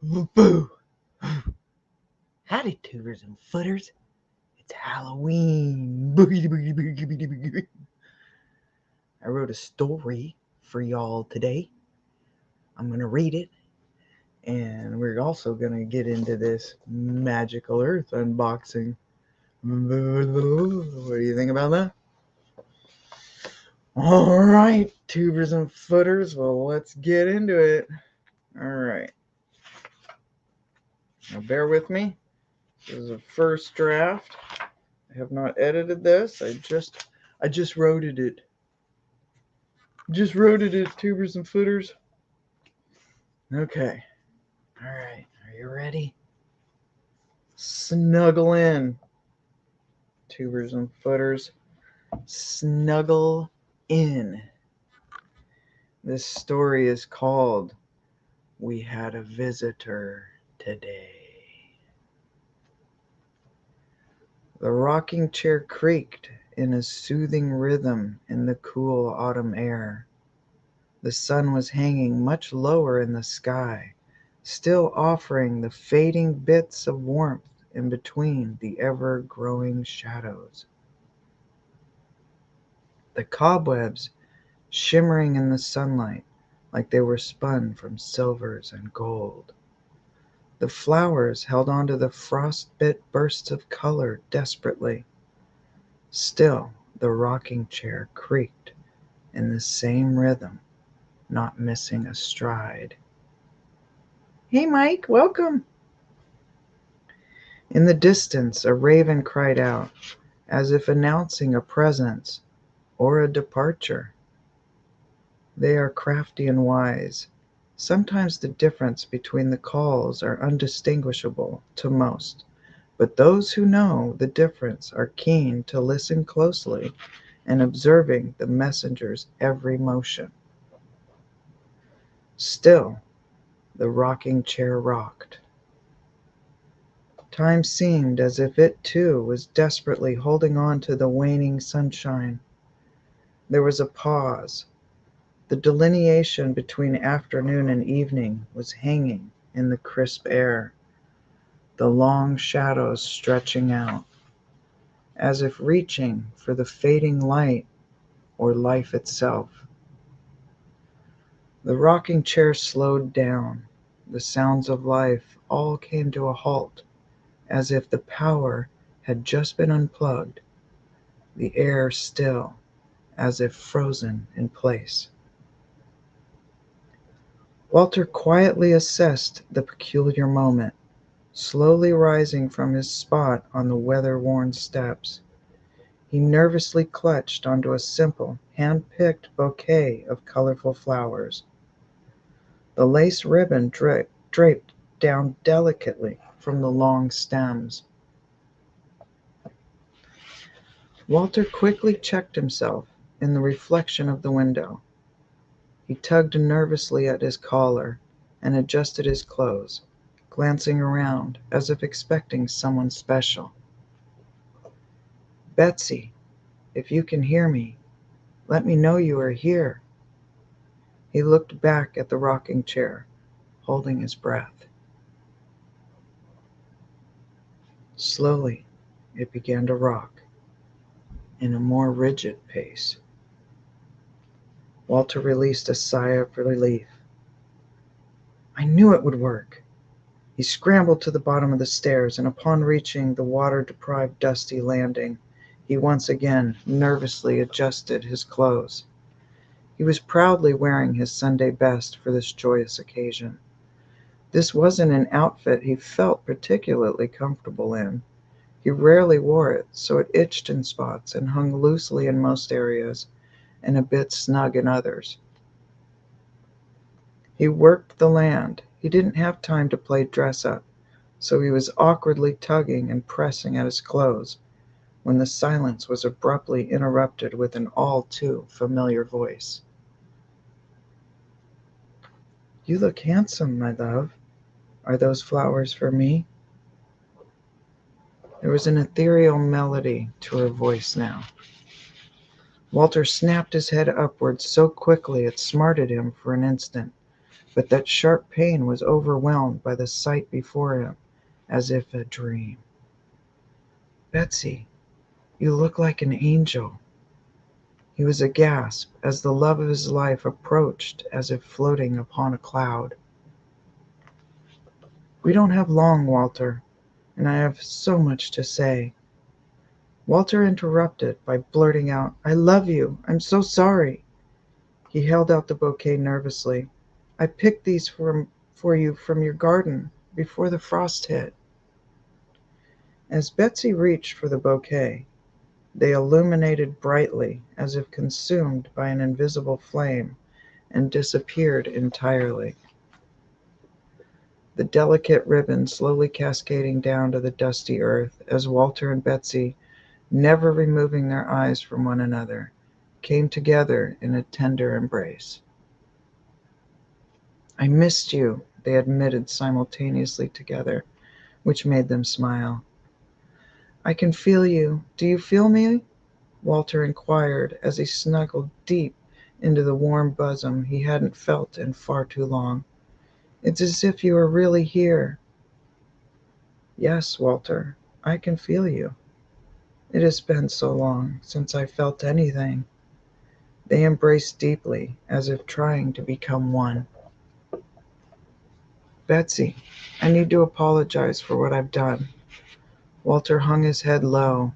Boo! Howdy, tubers and footers. It's Halloween. Boogity, boogity, boogity, boogity, boogity. I wrote a story for y'all today. I'm going to read it. And we're also going to get into this Magickal Earth unboxing. What do you think about that? Alright, tubers and footers. Well, let's get into it. Alright. Now, bear with me. This is a first draft. I have not edited this. I just wrote it. Just wrote it, tubers and footers. Okay. Alright. Are you ready? Snuggle in. Tubers and footers. Snuggle in. This story is called We Had a Visitor Today. The rocking chair creaked in a soothing rhythm in the cool autumn air. The sun was hanging much lower in the sky, still offering the fading bits of warmth in between the ever-growing shadows. The cobwebs shimmering in the sunlight like they were spun from silvers and gold. The flowers held on to the frost-bit bursts of color desperately. Still, the rocking chair creaked in the same rhythm, not missing a stride. "Hey, Mike, welcome." In the distance, a raven cried out, as if announcing a presence or a departure. They are crafty and wise. Sometimes the difference between the calls are undistinguishable to most, but those who know the difference are keen to listen closely and observing the messenger's every motion. Still, the rocking chair rocked. Time seemed as if it too was desperately holding on to the waning sunshine. There was a pause. The delineation between afternoon and evening was hanging in the crisp air, the long shadows stretching out, as if reaching for the fading light or life itself. The rocking chair slowed down. The sounds of life all came to a halt, as if the power had just been unplugged, the air still, as if frozen in place. Walter quietly assessed the peculiar moment, slowly rising from his spot on the weather-worn steps. He nervously clutched onto a simple, hand-picked bouquet of colorful flowers. The lace ribbon draped down delicately from the long stems. Walter quickly checked himself in the reflection of the window. He tugged nervously at his collar and adjusted his clothes, glancing around as if expecting someone special. "Betsy, if you can hear me, let me know you are here." He looked back at the rocking chair, holding his breath. Slowly, it began to rock in a more rigid pace. Walter released a sigh of relief. "I knew it would work." He scrambled to the bottom of the stairs, and upon reaching the water-deprived dusty landing, he once again nervously adjusted his clothes. He was proudly wearing his Sunday best for this joyous occasion. This wasn't an outfit he felt particularly comfortable in. He rarely wore it, so it itched in spots and hung loosely in most areas and a bit snug in others. He worked the land. He didn't have time to play dress-up, so he was awkwardly tugging and pressing at his clothes when the silence was abruptly interrupted with an all too familiar voice. "You look handsome, my love. Are those flowers for me?" There was an ethereal melody to her voice now. Walter snapped his head upward so quickly it smarted him for an instant, but that sharp pain was overwhelmed by the sight before him, as if a dream. "Betsy, you look like an angel." He was aghast as the love of his life approached as if floating upon a cloud. "We don't have long, Walter, and I have so much to say." Walter interrupted by blurting out, "I love you. I'm so sorry." He held out the bouquet nervously. "I picked these for you from your garden before the frost hit." As Betsy reached for the bouquet, they illuminated brightly as if consumed by an invisible flame and disappeared entirely. The delicate ribbon slowly cascading down to the dusty earth as Walter and Betsy, never removing their eyes from one another, came together in a tender embrace. "I missed you," they admitted simultaneously together, which made them smile. "I can feel you. Do you feel me?" Walter inquired as he snuggled deep into the warm bosom he hadn't felt in far too long. "It's as if you were really here." "Yes, Walter, I can feel you. It has been so long since I felt anything." They embraced deeply, as if trying to become one. "Betsy, I need to apologize for what I've done." Walter hung his head low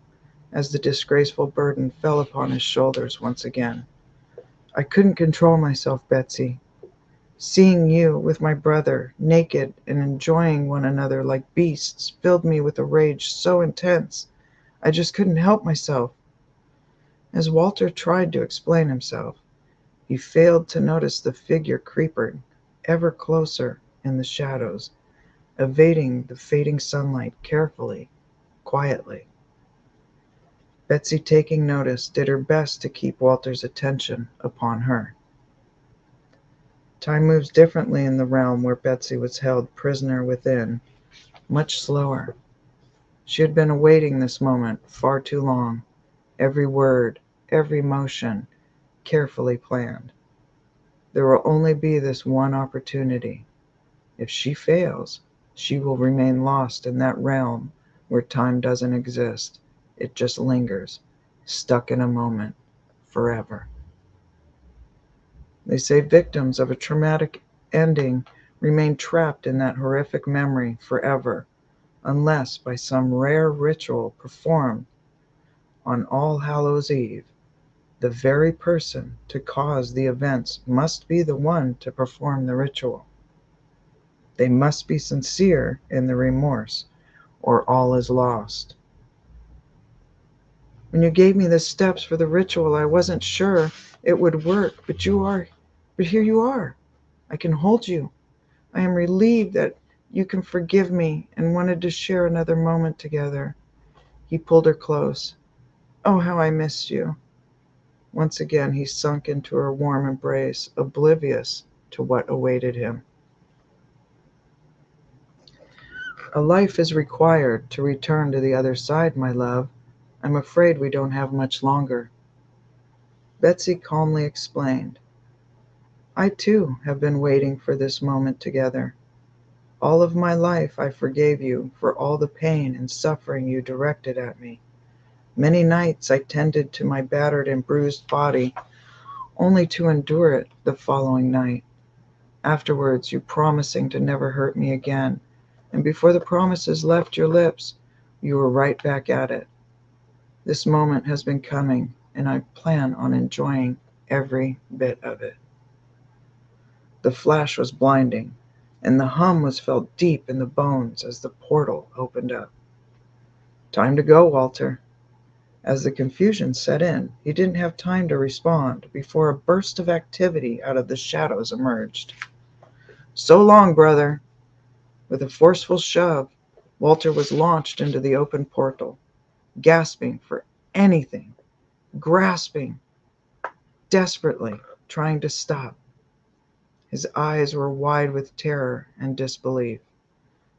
as the disgraceful burden fell upon his shoulders once again. "I couldn't control myself, Betsy. Seeing you with my brother, naked and enjoying one another like beasts, filled me with a rage so intense I just couldn't help myself." As Walter tried to explain himself, he failed to notice the figure creeping ever closer in the shadows, evading the fading sunlight carefully, quietly. Betsy, taking notice, did her best to keep Walter's attention upon her. Time moves differently in the realm where Betsy was held prisoner within, much slower. She had been awaiting this moment far too long, every word, every motion carefully planned. There will only be this one opportunity. If she fails, she will remain lost in that realm where time doesn't exist. It just lingers, stuck in a moment, forever. They say victims of a traumatic ending remain trapped in that horrific memory forever, unless by some rare ritual performed on All Hallows Eve, the very person to cause the events must be the one to perform the ritual. They must be sincere in the remorse, or all is lost. "When you gave me the steps for the ritual, I wasn't sure it would work, but here you are. I can hold you. I am relieved that you can forgive me and wanted to share another moment together." He pulled her close. "Oh, how I missed you." Once again he sunk into her warm embrace, oblivious to what awaited him. "A life is required to return to the other side, my love. I'm afraid we don't have much longer." Betsy calmly explained, "I too have been waiting for this moment together. All of my life I forgave you for all the pain and suffering you directed at me. Many nights I tended to my battered and bruised body, only to endure it the following night. Afterwards, you promising to never hurt me again, and before the promises left your lips, you were right back at it. This moment has been coming, and I plan on enjoying every bit of it." The flash was blinding, and the hum was felt deep in the bones as the portal opened up. "Time to go, Walter." As the confusion set in, he didn't have time to respond before a burst of activity out of the shadows emerged. "So long, brother." With a forceful shove, Walter was launched into the open portal, gasping for anything, grasping desperately, trying to stop. His eyes were wide with terror and disbelief.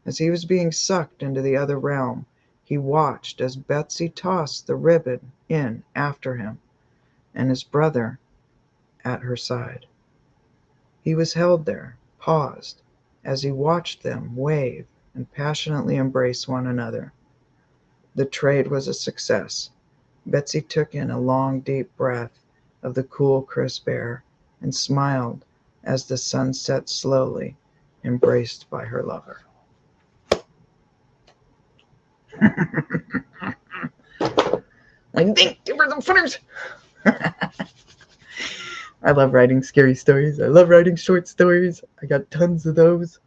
As he was being sucked into the other realm, he watched as Betsy tossed the ribbon in after him, and his brother at her side. He was held there, paused as he watched them wave and passionately embrace one another. The trade was a success. Betsy took in a long, deep breath of the cool, crisp air and smiled as the sun set slowly, embraced by her lover. Like, thank you for the footers. I love writing scary stories. I love writing short stories. I got tons of those.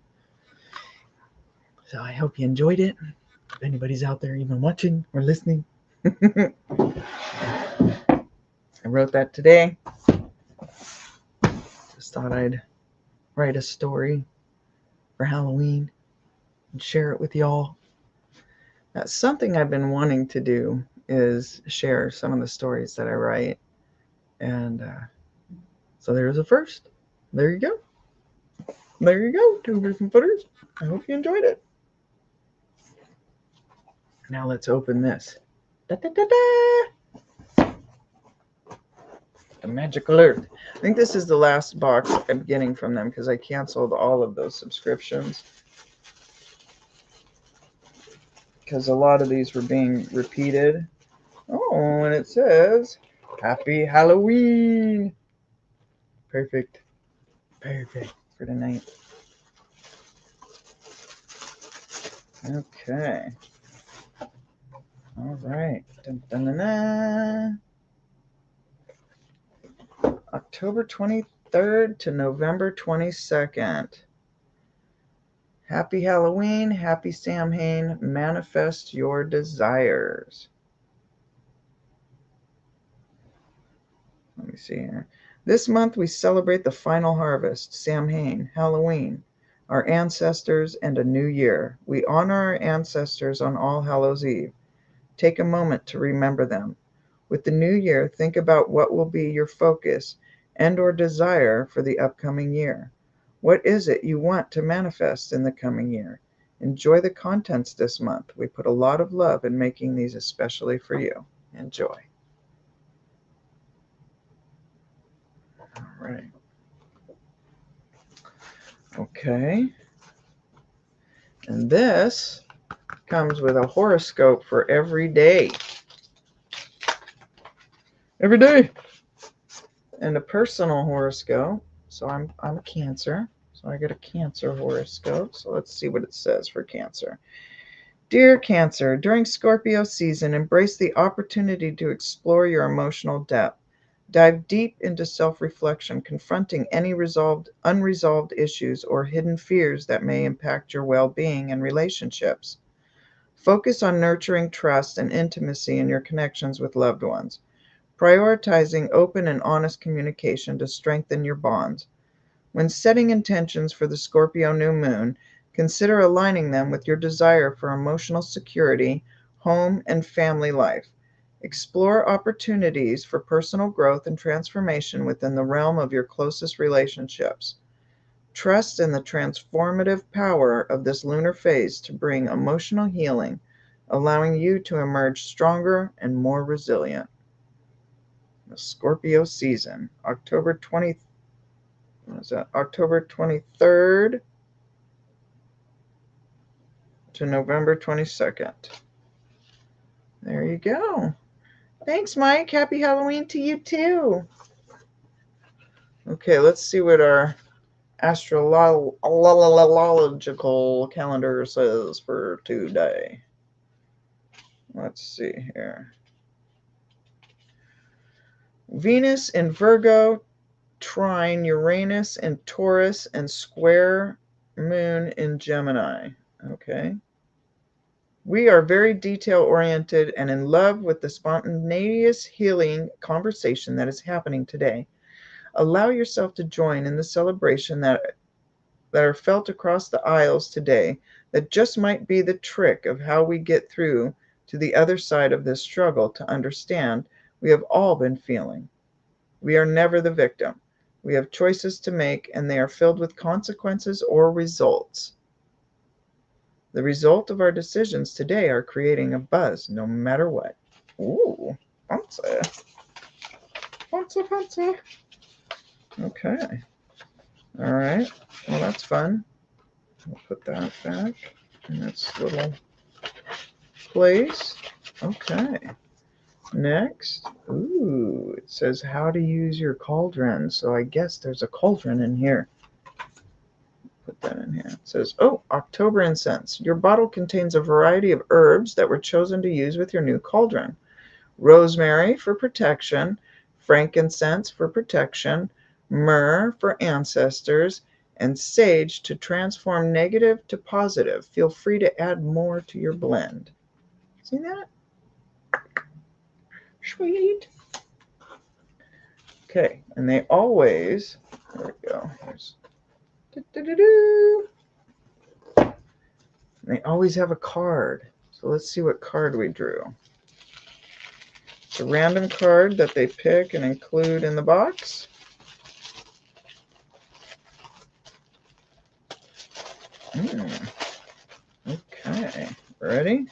So I hope you enjoyed it. If anybody's out there even watching or listening. I wrote that today. Just thought I'd write a story for Halloween and share it with y'all. That's something I've been wanting to do, is share some of the stories that I write. And so there's a first. There you go. There you go, tubers and footers. I hope you enjoyed it. Now let's open this. Da, da, da, da. The Magickal Earth. I think this is the last box I'm getting from them because I canceled all of those subscriptions. Because a lot of these were being repeated. Oh, and it says, Happy Halloween. Perfect. Perfect for tonight. Okay. All right. Dun, dun, dun, dun. October 23rd to November 22nd. Happy Halloween. Happy Samhain. Manifest your desires. Let me see here. This month we celebrate the final harvest, Samhain, Halloween, our ancestors, and a new year. We honor our ancestors on All Hallows Eve. Take a moment to remember them. With the new year, think about what will be your focus and or desire for the upcoming year. What is it you want to manifest in the coming year? Enjoy the contents this month. We put a lot of love in making these especially for you. Enjoy. All right. Okay. And this comes with a horoscope for every day. Every day. And a personal horoscope. So I'm a Cancer. So I get a Cancer horoscope. So let's see what it says for Cancer. Dear Cancer, during Scorpio season, embrace the opportunity to explore your emotional depth. Dive deep into self-reflection, confronting any unresolved issues or hidden fears that may impact your well-being and relationships. Focus on nurturing trust and intimacy in your connections with loved ones, prioritizing open and honest communication to strengthen your bonds. When setting intentions for the Scorpio new moon, consider aligning them with your desire for emotional security, home, and family life. Explore opportunities for personal growth and transformation within the realm of your closest relationships. Trust in the transformative power of this lunar phase to bring emotional healing, allowing you to emerge stronger and more resilient. The Scorpio season, October 23rd to November 22nd. There you go. Thanks, Mike. Happy Halloween to you, too. Okay, let's see what our astrological calendar says for today. Let's see here. Venus in Virgo, trine Uranus in Taurus, and square moon in Gemini. Okay. We are very detail-oriented and in love with the spontaneous healing conversation that is happening today. Allow yourself to join in the celebration that are felt across the aisles today that just might be the trick of how we get through to the other side of this struggle to understand we have all been feeling. We are never the victim. We have choices to make, and they are filled with consequences or results. The result of our decisions today are creating a buzz no matter what. Ooh, fancy. Fancy, fancy. Okay. All right. Well, that's fun. We'll put that back in its little place. Okay. Next. Ooh, it says how to use your cauldron. So I guess there's a cauldron in here. Put that in here. It says, oh, October incense. Your bottle contains a variety of herbs that were chosen to use with your new cauldron. Rosemary for protection, frankincense for protection, myrrh for ancestors, and sage to transform negative to positive. Feel free to add more to your blend. See that? Sweet. Okay, and they always, there we go. They always have a card. So let's see what card we drew. It's a random card that they pick and include in the box. Okay, ready?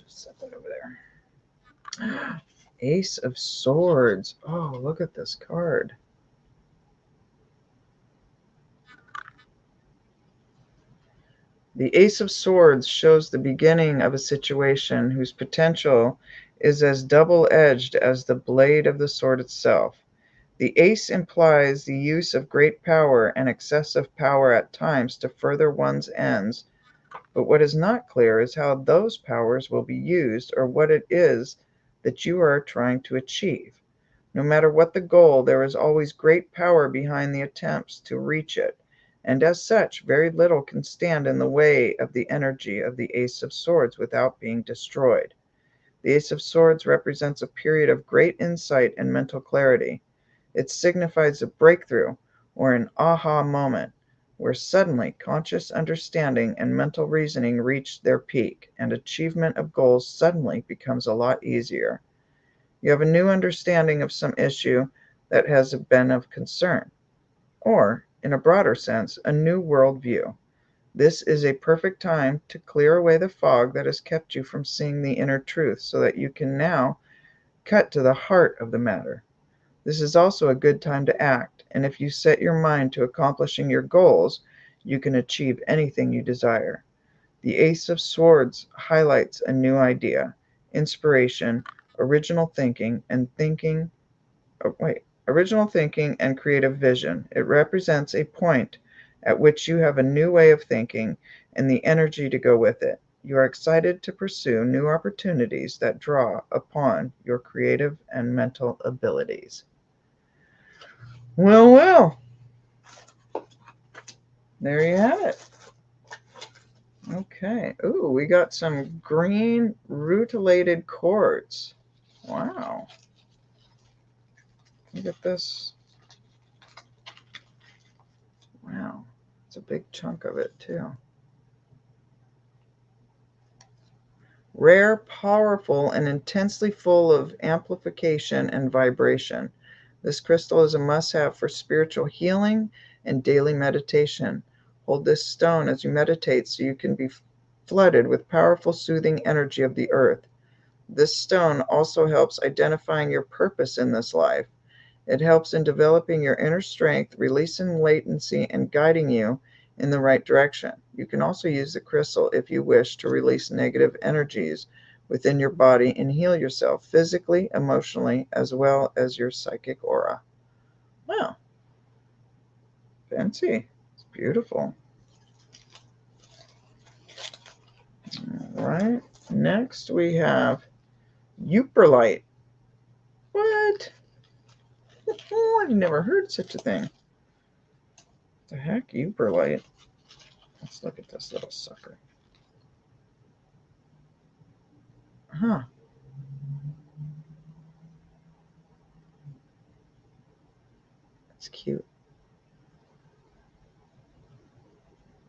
Just set that over there. Ace of Swords. Oh, look at this card. The Ace of Swords shows the beginning of a situation whose potential is as double-edged as the blade of the sword itself. The ace implies the use of great power and excessive power at times to further one's ends, but what is not clear is how those powers will be used or what it is that you are trying to achieve. No matter what the goal, there is always great power behind the attempts to reach it, and as such, very little can stand in the way of the energy of the Ace of Swords without being destroyed. The Ace of Swords represents a period of great insight and mental clarity. It signifies a breakthrough or an aha moment where suddenly conscious understanding and mental reasoning reach their peak, and achievement of goals suddenly becomes a lot easier. You have a new understanding of some issue that has been of concern, or, in a broader sense, a new worldview. This is a perfect time to clear away the fog that has kept you from seeing the inner truth so that you can now cut to the heart of the matter. This is also a good time to act, and if you set your mind to accomplishing your goals, you can achieve anything you desire. The Ace of Swords highlights a new idea, inspiration, original thinking, and thinking original thinking and creative vision. It represents a point at which you have a new way of thinking and the energy to go with it. You are excited to pursue new opportunities that draw upon your creative and mental abilities. Well, well, there you have it. Okay. Ooh, we got some green rutilated quartz. Wow. Look at this. Wow. It's a big chunk of it, too. Rare, powerful, and intensely full of amplification and vibration. This crystal is a must-have for spiritual healing and daily meditation. Hold this stone as you meditate so you can be flooded with powerful, soothing energy of the earth. This stone also helps identifying your purpose in this life. It helps in developing your inner strength, releasing latency, and guiding you in the right direction. You can also use the crystal if you wish to release negative energies within your body and heal yourself physically, emotionally, as well as your psychic aura. Wow, fancy. It's beautiful. All right, next we have Euperlite. What? Oh, I've never heard such a thing. The heck, Euperlite? Let's look at this little sucker. Huh. It's cute.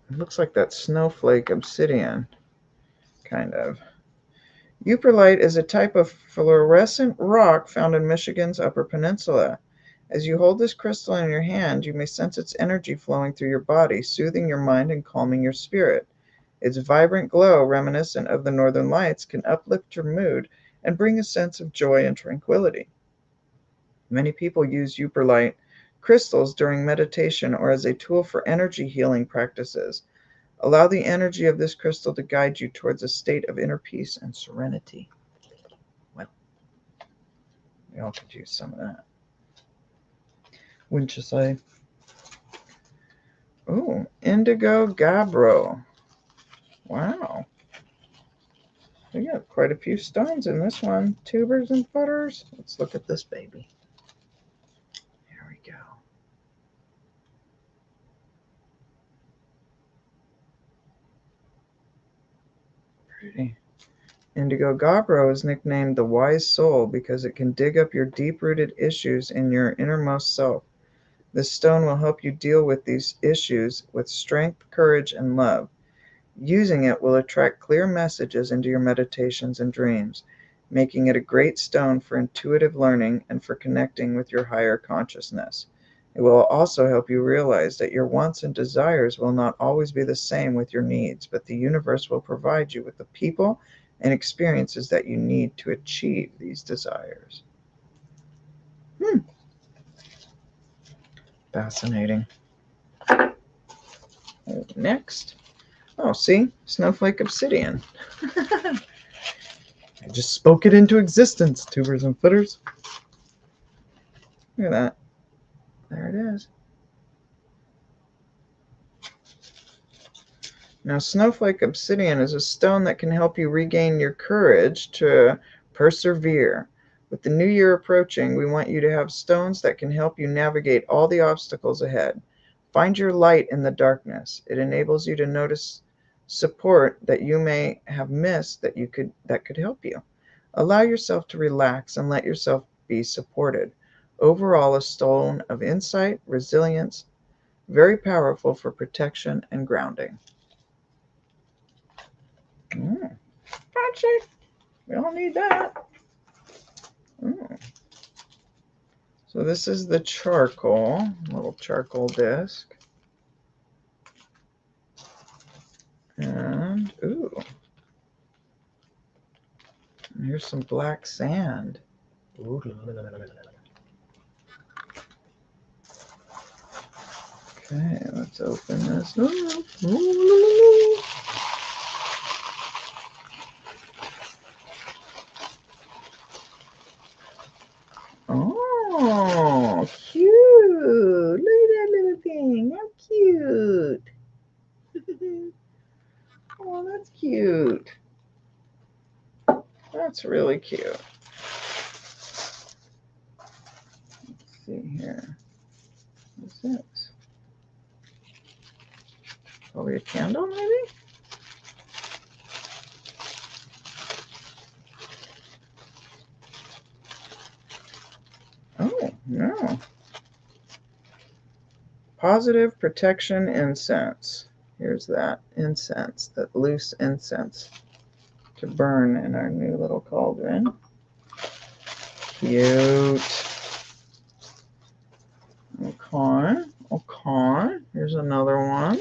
It looks like that snowflake obsidian, kind of. Euperlite is a type of fluorescent rock found in Michigan's Upper Peninsula. As you hold this crystal in your hand, you may sense its energy flowing through your body, soothing your mind and calming your spirit. Its vibrant glow, reminiscent of the northern lights, can uplift your mood and bring a sense of joy and tranquility. Many people use Euperlite crystals during meditation or as a tool for energy healing practices. Allow the energy of this crystal to guide you towards a state of inner peace and serenity. Well, we all could use some of that. Wouldn't you say? Oh, indigo gabbro. Wow. We got quite a few stones in this one. Tubers and footers. Let's look at this baby. Here we go. Pretty. Indigo gabbro is nicknamed the wise soul because it can dig up your deep-rooted issues in your innermost self. This stone will help you deal with these issues with strength, courage, and love. Using it will attract clear messages into your meditations and dreams, making it a great stone for intuitive learning and for connecting with your higher consciousness. It will also help you realize that your wants and desires will not always be the same with your needs, but the universe will provide you with the people and experiences that you need to achieve these desires. Fascinating. Next. Oh, see? Snowflake obsidian. I just spoke it into existence, tubers and footers. Look at that. There it is. Now, snowflake obsidian is a stone that can help you regain your courage to persevere. With the new year approaching, we want you to have stones that can help you navigate all the obstacles ahead. Find your light in the darkness. It enables you to notice support that you may have missed that could help you. Allow yourself to relax and let yourself be supported. Overall, a stone of insight, resilience, very powerful for protection and grounding. Fancy. We all need that. So this is the charcoal, little charcoal disc. And, here's some black sand. Okay, let's open this up. Oh, cute. Look at that little thing. How cute. Oh, that's cute. That's really cute. Let's see here. What's this? Probably a candle, maybe? Oh, no. Positive protection incense. Here's that incense, that loose incense to burn in our new little cauldron. Cute. Okay. Here's another one.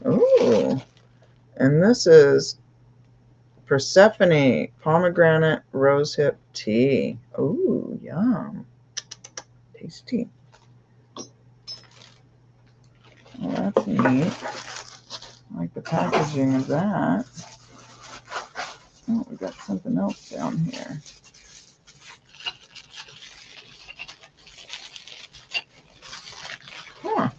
Oh, and this is Persephone pomegranate rosehip tea. Oh, yum. Tasty. Well, that's neat. I like the packaging of that. Oh, we got something else down here. Huh.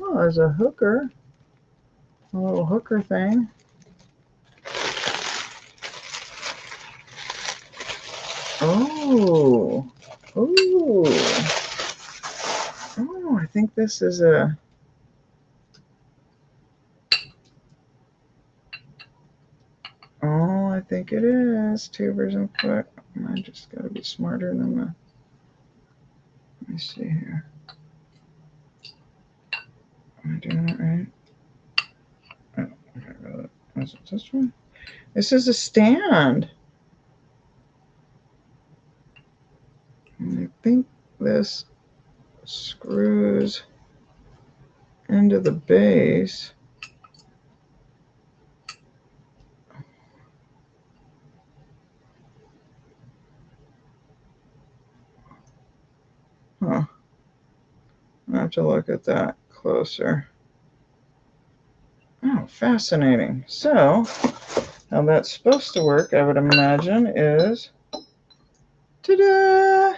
Oh, there's a hooker. A little hooker thing. Oh. Ooh. Oh, I think this is a... Oh, I think it is. Tubers and foot. I just got to be smarter than the... Let me see here. Am I doing it right? Oh, okay, is it this one? This is a stand. this screws into the base. Huh. I have to look at that closer. Oh, fascinating. So, how that's supposed to work, I would imagine, is ta-da!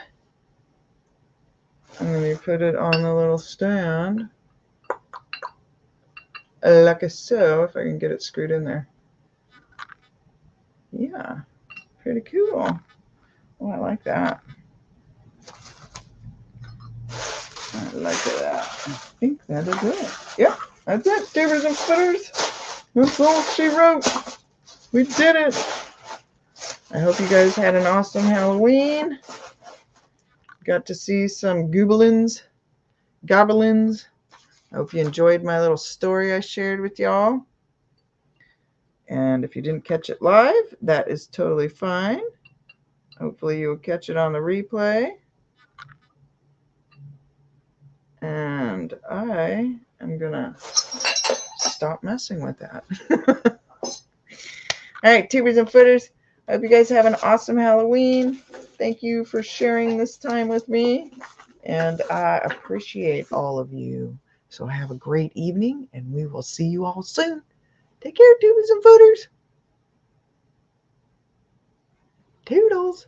And then you put it on the little stand, like so, if I can get it screwed in there. Yeah, pretty cool. Oh, I like that. I like that. I think that is it. Yep, that's it, Tubers and Footers. That's all she wrote. We did it. I hope you guys had an awesome Halloween. Got to see some goblins. I hope you enjoyed my little story I shared with y'all. And if you didn't catch it live, that is totally fine. Hopefully you'll catch it on the replay. And I am going to stop messing with that. All right, Tubers and Footers, I hope you guys have an awesome Halloween. Thank you for sharing this time with me. And I appreciate all of you. So have a great evening, and we will see you all soon. Take care, Tubers and Footers. Toodles.